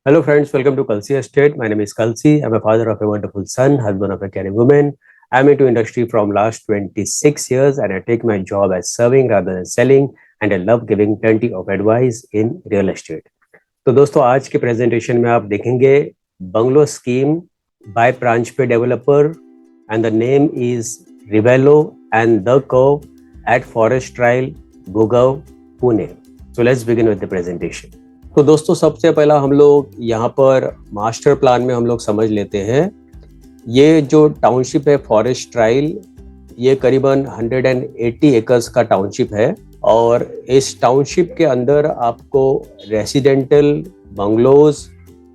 Hello, friends. Welcome to Kalsi Estate. My name is Kalsi. I'm a father of a wonderful son, husband of a caring woman. I'm into industry from last 26 years, and I take my job as serving rather than selling. And I love giving plenty of advice in real estate. तो दोस्तों आज के presentation में आप देखेंगे bungalow scheme by Paranjape developer and the name is Rivelo and the Cove at Forest Trail Gurgaon Pune. So let's begin with the presentation. तो दोस्तों सबसे पहला हम लोग यहाँ पर मास्टर प्लान में हम लोग समझ लेते हैं. ये जो टाउनशिप है फॉरेस्ट ट्रायल, ये करीबन 180 एकर्स का टाउनशिप है और इस टाउनशिप के अंदर आपको रेसिडेंटल बंगलोज,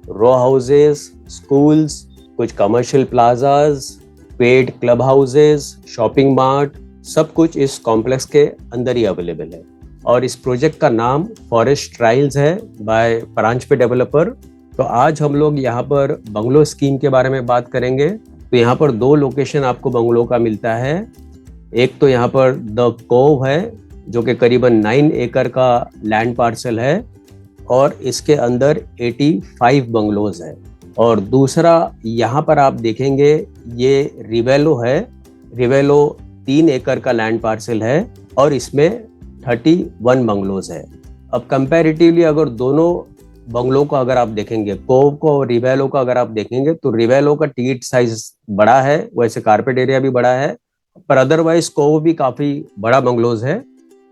रो हाउसेस, स्कूल्स, कुछ commercial plazas, paid club houses, shopping mart, सब कुछ इस कॉम्प्लेक्स के अंदर ही अवेलेबल है. और इस प्रोजेक्ट का नाम फॉरेस्ट ट्रायल्स है बाय प्रांच पे डेवलपर. तो आज हम लोग यहाँ पर बंगलो स्कीम के बारे में बात करेंगे. तो यहाँ पर दो लोकेशन आपको बंगलो का मिलता है. एक तो यहाँ पर द कोव है जो कि करीबन 9 एकड़ का लैंड पार्सल है और इसके अंदर 85 बंगलोज है. और दूसरा यहाँ पर आप देखेंगे ये रिवेलो है. रिवेलो 3 एकड़ का लैंड पार्सल है और इसमें 31 बंगलोज है. अब कंपैरेटिवली अगर दोनों बंगलो को अगर आप देखेंगे, कोव को और रिवेलो का अगर आप देखेंगे, तो रिवेलो का टिकट साइज बड़ा है, वैसे कारपेट एरिया भी बड़ा है, पर अदरवाइज कोव भी काफी बड़ा बंगलोज है.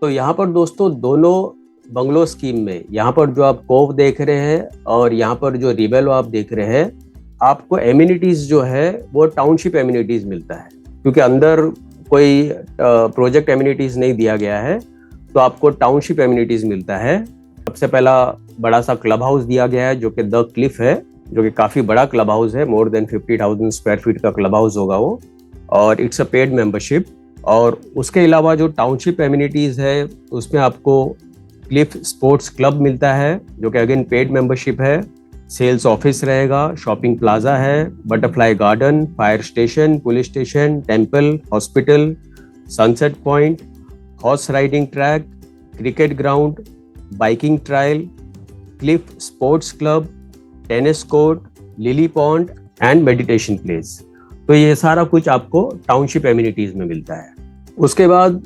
तो यहाँ पर दोस्तों दोनों बंगलो स्कीम में यहाँ पर जो आप कोव देख रहे हैं और यहाँ पर जो रिवेलो आप देख रहे हैं, आपको एमिनिटीज जो है वो टाउनशिप एमिनिटीज मिलता है, क्योंकि अंदर कोई प्रोजेक्ट एमिनिटीज नहीं दिया गया है, तो आपको टाउनशिप एमिनिटीज मिलता है. सबसे पहला बड़ा सा क्लब हाउस दिया गया है जो कि द क्लिफ है, जो कि काफी बड़ा क्लब हाउस है, मोर देन 50,000 स्क्वायर फीट का क्लब हाउस होगा वो, और इट्स अ पेड मेंबरशिप. और उसके अलावा जो टाउनशिप एमिनिटीज है उसमें आपको क्लिफ स्पोर्ट्स क्लब मिलता है जो कि अगेन पेड मेंबरशिप है. सेल्स ऑफिस रहेगा, शॉपिंग प्लाजा है, butterfly garden, fire station, police station, temple, hospital, sunset point, horse riding track, cricket ground, biking trial, Cliff sports club, tennis court, lily pond and meditation place. तो ये सारा कुछ आपको township amenities में मिलता है. उसके बाद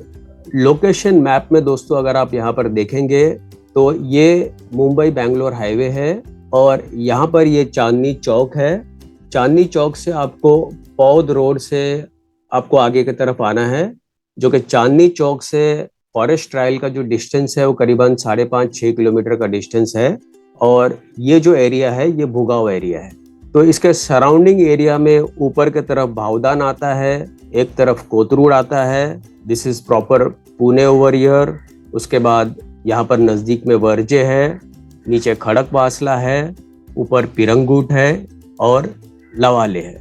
लोकेशन मैप में दोस्तों अगर आप यहाँ पर देखेंगे तो ये मुंबई बेंगलोर हाईवे है और यहाँ पर ये चांदनी चौक है. चांदनी चौक से आपको पौध रोड से आपको आगे की तरफ आना है, जो कि चांदनी चौक से फॉरेस्ट ट्रायल का जो डिस्टेंस है वो करीबन 5.5-6 किलोमीटर का डिस्टेंस है. और ये जो एरिया है ये भुगाव एरिया है. तो इसके सराउंडिंग एरिया में ऊपर की तरफ भावदान आता है, एक तरफ कोतरूड आता है, this is proper Pune over here. उसके बाद यहाँ पर नजदीक में वर्जे है, नीचे खड़क वासला है, ऊपर पिरंगूट है और लवाले है.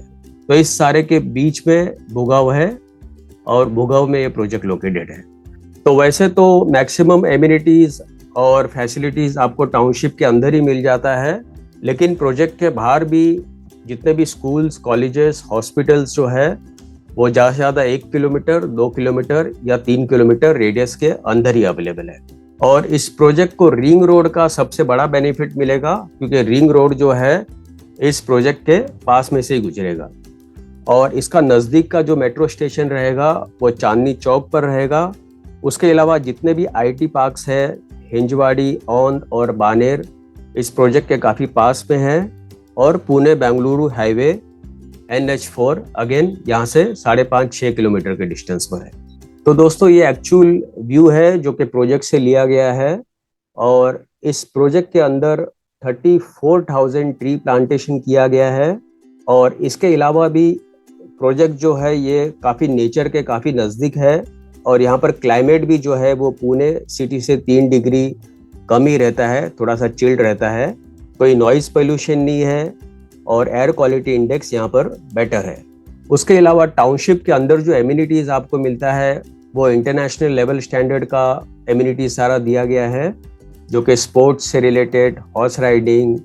तो इस सारे के बीच में भुगाव है और भुगाव में ये प्रोजेक्ट लोकेटेड है. तो वैसे तो मैक्सिमम एमिनिटीज और फैसिलिटीज आपको टाउनशिप के अंदर ही मिल जाता है, लेकिन प्रोजेक्ट के बाहर भी जितने भी स्कूल्स, कॉलेजेस, हॉस्पिटल्स जो है वो ज़्यादा से ज़्यादा 1 किलोमीटर, 2 किलोमीटर या 3 किलोमीटर रेडियस के अंदर ही अवेलेबल है. और इस प्रोजेक्ट को रिंग रोड का सबसे बड़ा बेनिफिट मिलेगा, क्योंकि रिंग रोड जो है इस प्रोजेक्ट के पास में से ही गुजरेगा. और इसका नज़दीक का जो मेट्रो स्टेशन रहेगा वो चांदनी चौक पर रहेगा. उसके अलावा जितने भी आईटी पार्क्स है, हिंजवाड़ी, औंध और बानेर, इस प्रोजेक्ट के काफ़ी पास में है. और Pune Bengaluru highway NH4 again यहाँ से 5.5-6 किलोमीटर के डिस्टेंस पर है. तो दोस्तों ये एक्चुअल व्यू है जो कि प्रोजेक्ट से लिया गया है. और इस प्रोजेक्ट के अंदर 34,000 ट्री प्लांटेशन किया गया है. और इसके अलावा भी प्रोजेक्ट जो है ये काफ़ी नेचर के काफ़ी नज़दीक है और यहाँ पर क्लाइमेट भी जो है वो पुणे सिटी से 3 डिग्री कम ही रहता है, थोड़ा सा चिल्ड रहता है. कोई नॉइज़ पोल्यूशन नहीं है और एयर क्वालिटी इंडेक्स यहाँ पर बेटर है. उसके अलावा टाउनशिप के अंदर जो एमिनिटीज़ आपको मिलता है वो इंटरनेशनल लेवल स्टैंडर्ड का एमिनिटीज सारा दिया गया है, जो कि स्पोर्ट्स से रिलेटेड, हॉर्स राइडिंग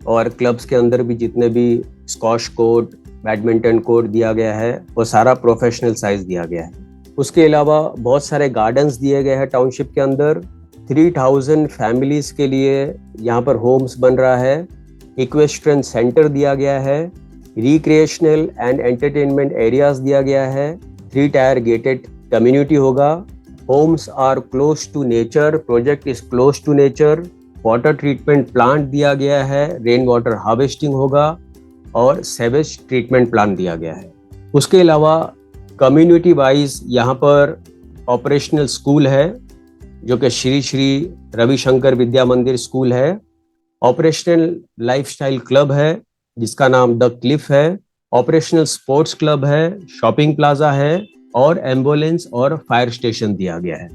और क्लब्स के अंदर भी जितने भी स्क्वॉश कोर्ट, बैडमिंटन कोर्ट दिया गया है वो सारा प्रोफेशनल साइज दिया गया है. उसके अलावा बहुत सारे गार्डन्स दिए गए हैं टाउनशिप के अंदर. 3,000 फैमिलीज के लिए यहाँ पर होम्स बन रहा है. इक्वेस्ट्रियन सेंटर दिया गया है, रिक्रिएशनल एंड एंटरटेनमेंट एरियाज दिया गया है, 3 टायर गेटेड कम्युनिटी होगा, homes are close to nature, project is close to nature, water treatment plant दिया गया है, रेन वाटर हार्वेस्टिंग होगा और सेवेज ट्रीटमेंट प्लांट दिया गया है। उसके अलावा कम्युनिटी वाइज यहाँ पर ऑपरेशनल स्कूल है जो कि श्री श्री रविशंकर विद्या मंदिर स्कूल है, ऑपरेशनल लाइफस्टाइल क्लब है जिसका नाम द क्लिफ है, ऑपरेशनल स्पोर्ट्स क्लब है, शॉपिंग प्लाजा है और एम्बुलेंस और फायर स्टेशन दिया गया है।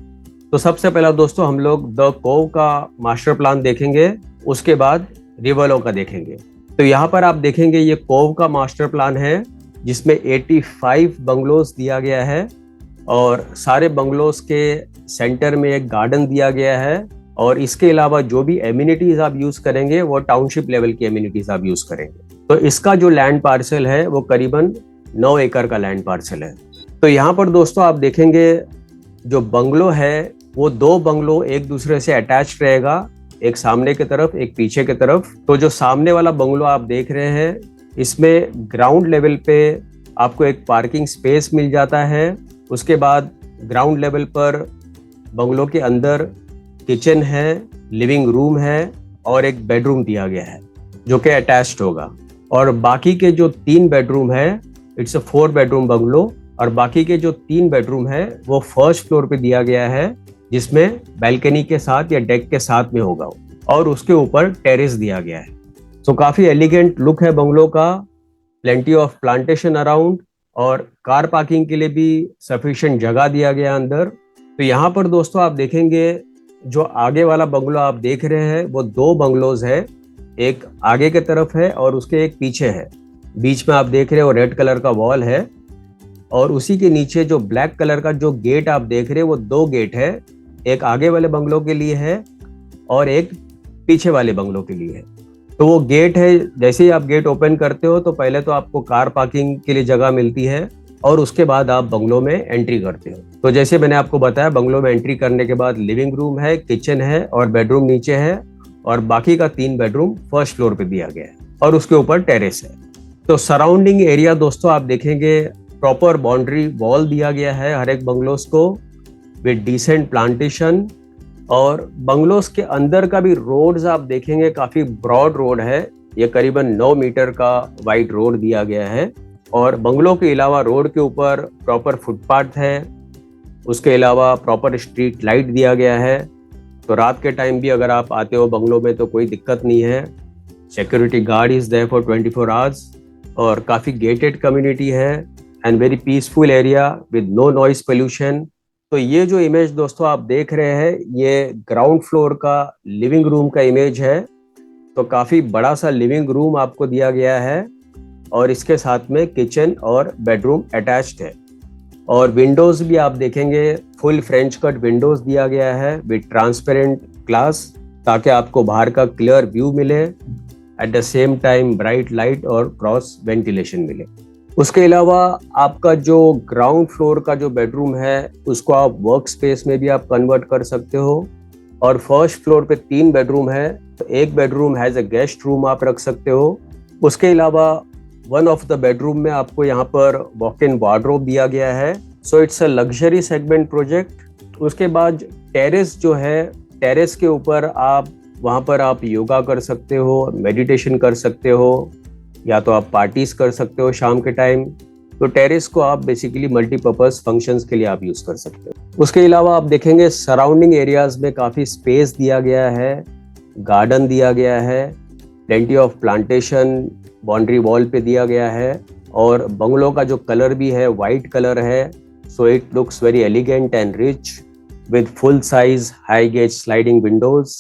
तो सबसे पहला दोस्तों हम लोग द कोव का मास्टर प्लान देखेंगे, उसके बाद रिवलो का देखेंगे। तो यहाँ पर आप देखेंगे ये कोव का मास्टर प्लान है जिसमें 85 बंगलोज दिया गया है और सारे बंगलोज के सेंटर में एक गार्डन दिया गया है और इसके अलावा जो भी एमिनिटीज आप यूज करेंगे वो टाउनशिप लेवल की एमिनिटीज आप यूज करेंगे। तो इसका जो लैंड पार्सल है वो करीबन 9 एकड़ का लैंड पार्सल है। तो यहाँ पर दोस्तों आप देखेंगे जो बंगलो है वो 2 बंगलो एक दूसरे से अटैच रहेगा, एक सामने की तरफ एक पीछे की तरफ। तो जो सामने वाला बंगलो आप देख रहे हैं इसमें ग्राउंड लेवल पे आपको एक पार्किंग स्पेस मिल जाता है। उसके बाद ग्राउंड लेवल पर बंगलो के अंदर किचन है, लिविंग रूम है और एक बेडरूम दिया गया है जो कि अटैच्ड होगा। और बाकी के जो 3 बेडरूम है, इट्स अ 4 बेडरूम बंगलो, और बाकी के जो 3 बेडरूम है वो फर्स्ट फ्लोर पे दिया गया है जिसमें बैल्कनी के साथ या डेक के साथ में होगा और उसके ऊपर टेरेस दिया गया है। सो काफी एलिगेंट लुक है बंगलो का, प्लेंटी ऑफ प्लांटेशन अराउंड और कार पार्किंग के लिए भी सफिशिएंट जगह दिया गया अंदर। तो यहाँ पर दोस्तों आप देखेंगे जो आगे वाला बंगलो आप देख रहे हैं वो 2 बंगलोज है, एक आगे की तरफ है और उसके एक पीछे है। बीच में आप देख रहे हो रेड कलर का वॉल है और उसी के नीचे जो ब्लैक कलर का जो गेट आप देख रहे हो वो 2 गेट है, एक आगे वाले बंगलो के लिए है और एक पीछे वाले बंगलो के लिए है। तो वो गेट है, जैसे ही आप गेट ओपन करते हो तो पहले तो आपको कार पार्किंग के लिए जगह मिलती है और उसके बाद आप बंगलो में एंट्री करते हो। तो जैसे मैंने आपको बताया बंगलो में एंट्री करने के बाद लिविंग रूम है, किचन है और बेडरूम नीचे है और बाकी का 3 बेडरूम फर्स्ट फ्लोर पे दिया गया है और उसके ऊपर टेरेस है। तो सराउंडिंग एरिया दोस्तों आप देखेंगे प्रॉपर बाउंड्री वॉल दिया गया है हर एक बंगलोज को विद डिसेंट प्लांटेशन, और बंगलोज के अंदर का भी रोड्स आप देखेंगे काफी ब्रॉड रोड है, ये करीबन 9 मीटर का वाइड रोड दिया गया है और बंगलो के अलावा रोड के ऊपर प्रॉपर फुटपाथ है, उसके अलावा प्रॉपर स्ट्रीट लाइट दिया गया है। तो रात के टाइम भी अगर आप आते हो बंगलो में तो कोई दिक्कत नहीं है, security guard is there for 24 hours और काफी गेटेड कम्युनिटी है and very peaceful area with no noise pollution. तो ये जो इमेज दोस्तों आप देख रहे हैं ये ग्राउंड फ्लोर का लिविंग रूम का इमेज है। तो काफी बड़ा सा लिविंग रूम आपको दिया गया है और इसके साथ में किचन और बेडरूम अटैच्ड है और विंडोज भी आप देखेंगे फुल फ्रेंच कट विंडोज दिया गया है विद ट्रांसपेरेंट ग्लास ताकि आपको बाहर का क्लियर व्यू मिले, at the same time bright light और क्रॉस वेंटिलेशन मिले। उसके अलावा आपका जो ग्राउंड फ्लोर का जो बेडरूम है उसको आप वर्क स्पेस में भी आप कन्वर्ट कर सकते हो और फर्स्ट फ्लोर पे 3 बेडरूम है तो एक bedroom has a guest room आप रख सकते हो। उसके अलावा वन ऑफ द बेडरूम में आपको यहाँ पर वॉक इन वार्डरोब दिया गया है। So it's a luxury segment project. उसके बाद टेरेस जो है, टेरेस के ऊपर आप वहाँ पर आप योगा कर सकते हो, मेडिटेशन कर सकते हो या तो आप पार्टीज कर सकते हो शाम के टाइम। तो टेरेस को आप बेसिकली मल्टीपर्पज फंक्शंस के लिए आप यूज कर सकते हो। उसके अलावा आप देखेंगे सराउंडिंग एरियाज में काफी स्पेस दिया गया है, गार्डन दिया गया है, plenty of plantation boundary wall पे दिया गया है और बंगलो का जो कलर भी है वाइट कलर है। So it looks very elegant and rich with full size high gauge sliding Windows.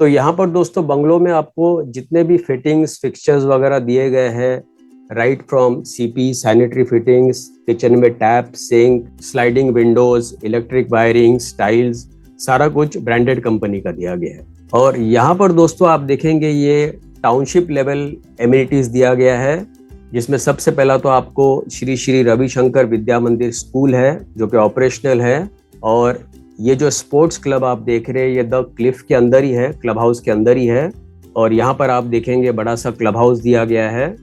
तो यहाँ पर दोस्तों बंगलो में आपको जितने भी फिटिंग्स फिक्सचर्स वगैरह दिए गए हैं, right from CP sanitary fittings, kitchen में tap, sink, sliding windows, electric wiring, tiles, सारा कुछ ब्रांडेड कंपनी का दिया गया है। और यहाँ पर दोस्तों आप देखेंगे ये टाउनशिप लेवल एमिनिटीज दिया गया है जिसमें सबसे पहला तो आपको श्री श्री रविशंकर विद्या मंदिर स्कूल है जो कि ऑपरेशनल है और ये जो स्पोर्ट्स क्लब आप देख रहे हैं ये द क्लिफ के अंदर ही है, क्लब हाउस के अंदर ही है और यहाँ पर आप देखेंगे बड़ा सा क्लब हाउस दिया गया है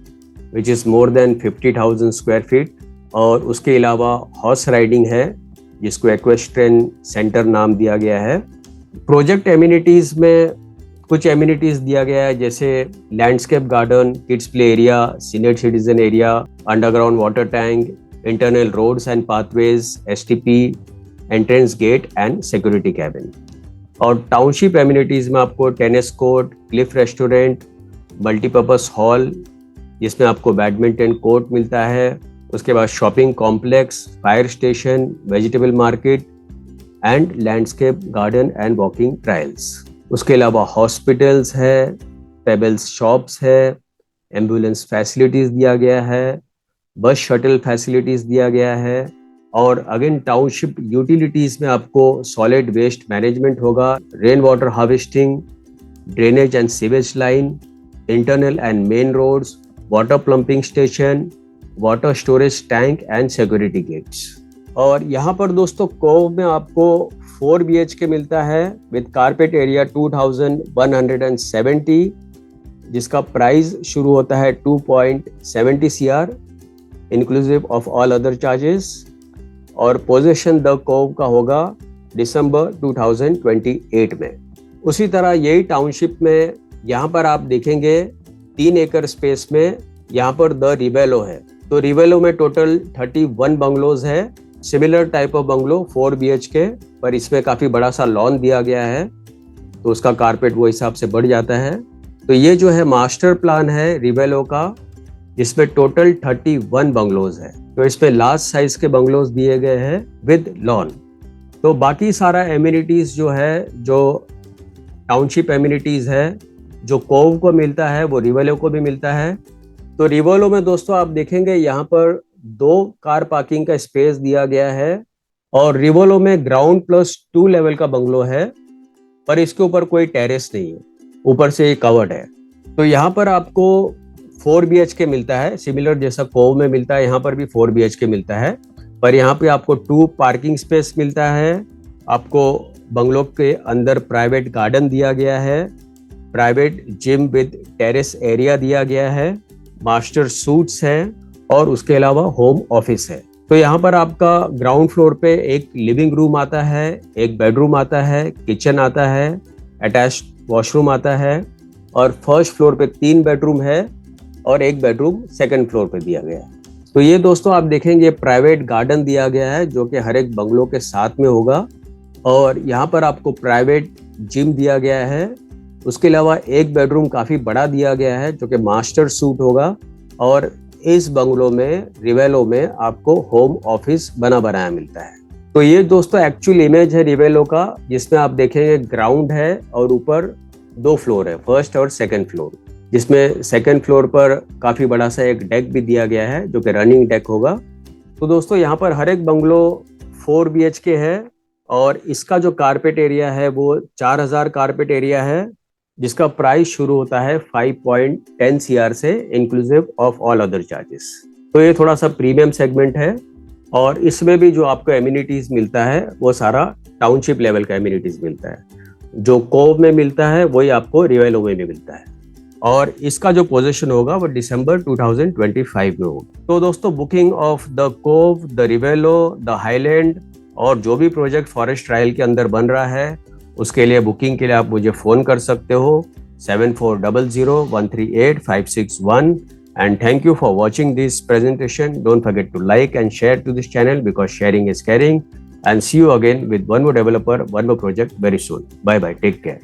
which is more than 50,000 square feet. और उसके अलावा हॉर्स राइडिंग है जिसको एक्वेस्ट्रियन सेंटर नाम दिया गया है। प्रोजेक्ट एमिनिटीज़ में कुछ एमिनिटीज़ दिया गया है जैसे landscape garden, kids play area, senior citizen area, underground water tank, internal roads and pathways, STP, entrance gate and security cabin. और टाउनशिप एमिनिटीज़ में आपको tennis court, cliff restaurant, multipurpose hall जिसमें आपको बैडमिंटन कोर्ट मिलता है, उसके बाद shopping complex, fire station, vegetable market and landscape garden and walking trials. उसके अलावा हॉस्पिटल्स है, पेबल्स शॉप्स है, एम्बुलेंस फैसिलिटीज़ दिया गया है, बस शटल फैसिलिटीज़ दिया गया है। और अगेन टाउनशिप यूटिलिटीज़ में आपको सॉलिड वेस्ट मैनेजमेंट होगा, rain water harvesting, drainage and sewage line, internal and main roads, water pumping station, water storage tank and security gates. और यहाँ पर दोस्तों कोव में आपको 4 BHK मिलता है विद कारपेट एरिया 2170, जिसका प्राइस शुरू होता है 2.70 CR inclusive of all other charges. और पोजीशन द कोव का होगा दिसंबर 2028 में। उसी तरह यही टाउनशिप में यहाँ पर आप देखेंगे 3 एकड़ स्पेस में यहाँ पर द रिवेलो है। तो रिवेलो में टोटल 31 बंगलोज है, similar type of bungalow 4 BHK, पर इसमें काफ़ी बड़ा सा लॉन दिया गया है तो उसका कारपेट वो हिसाब से बढ़ जाता है। तो ये जो है मास्टर प्लान है रिवेलो का, जिसमें टोटल 31 बंगलोज है। तो इसमें लार्ज साइज के बंगलोज दिए गए हैं विद लॉन। तो बाकी सारा एमिनिटीज़ जो है, जो टाउनशिप एमिनिटीज़ है, जो कोव को मिलता है वो रिवेलो को भी मिलता है। तो रिवेलो में दोस्तों आप देखेंगे यहाँ पर 2 कार पार्किंग का स्पेस दिया गया है और रिवेलो में ग्राउंड +2 लेवल का बंगलो है, पर इसके ऊपर कोई टेरेस नहीं है, ऊपर से ये कवर्ड है। तो यहाँ पर आपको 4 BHK मिलता है, सिमिलर जैसा कोव में मिलता है यहाँ पर भी 4 BHK मिलता है, पर यहाँ पे आपको 2 पार्किंग स्पेस मिलता है। आपको बंगलो के अंदर प्राइवेट गार्डन दिया गया है, private gym with terrace area दिया गया है, मास्टर सूट्स है और उसके अलावा होम ऑफिस है। तो यहाँ पर आपका ग्राउंड फ्लोर पे एक लिविंग रूम आता है, एक बेडरूम आता है, किचन आता है, अटैच्ड वॉशरूम आता है और फर्स्ट फ्लोर पे 3 बेडरूम है और एक बेडरूम सेकंड फ्लोर पे दिया गया है। तो ये दोस्तों आप देखेंगे प्राइवेट गार्डन दिया गया है जो कि हर एक बंगलो के साथ में होगा। और यहाँ पर आपको प्राइवेट जिम दिया गया है। उसके अलावा एक बेडरूम काफ़ी बड़ा दिया गया है जो कि मास्टर सूट होगा। और इस बंगलो में, रिवेलो में, आपको होम ऑफिस बना बनाया मिलता है। तो ये दोस्तों एक्चुअल इमेज है रिवेलो का, जिसमें आप देखेंगे ग्राउंड है और ऊपर 2 फ्लोर है, फर्स्ट और सेकंड फ्लोर, जिसमें सेकंड फ्लोर पर काफ़ी बड़ा सा एक डेक भी दिया गया है जो कि रनिंग डेक होगा। तो दोस्तों यहाँ पर हर एक बंगलो 4 BHK है और इसका जो कारपेट एरिया है वो 4000 कारपेट एरिया है, जिसका प्राइस शुरू होता है 5.10 CR से inclusive of all other charges. तो ये थोड़ा सा प्रीमियम सेगमेंट है और इसमें भी जो आपको एमिनिटीज़ मिलता है वो सारा टाउनशिप लेवल का एमिनिटीज़ मिलता है। जो कोव में मिलता है वही आपको रिवेलो में भी मिलता है और इसका जो पोजीशन होगा वो दिसंबर 2025 में होगा। तो दोस्तों booking of the Cove, the Rivelo, the Highland और जो भी प्रोजेक्ट फॉरेस्ट ट्रायल के अंदर बन रहा है उसके लिए बुकिंग के लिए आप मुझे फ़ोन कर सकते हो 7400138561। And thank you for watching this presentation. Don't forget to like and share to this channel because sharing is caring. And see you again with one more developer, one more project very soon. Bye bye. Take care.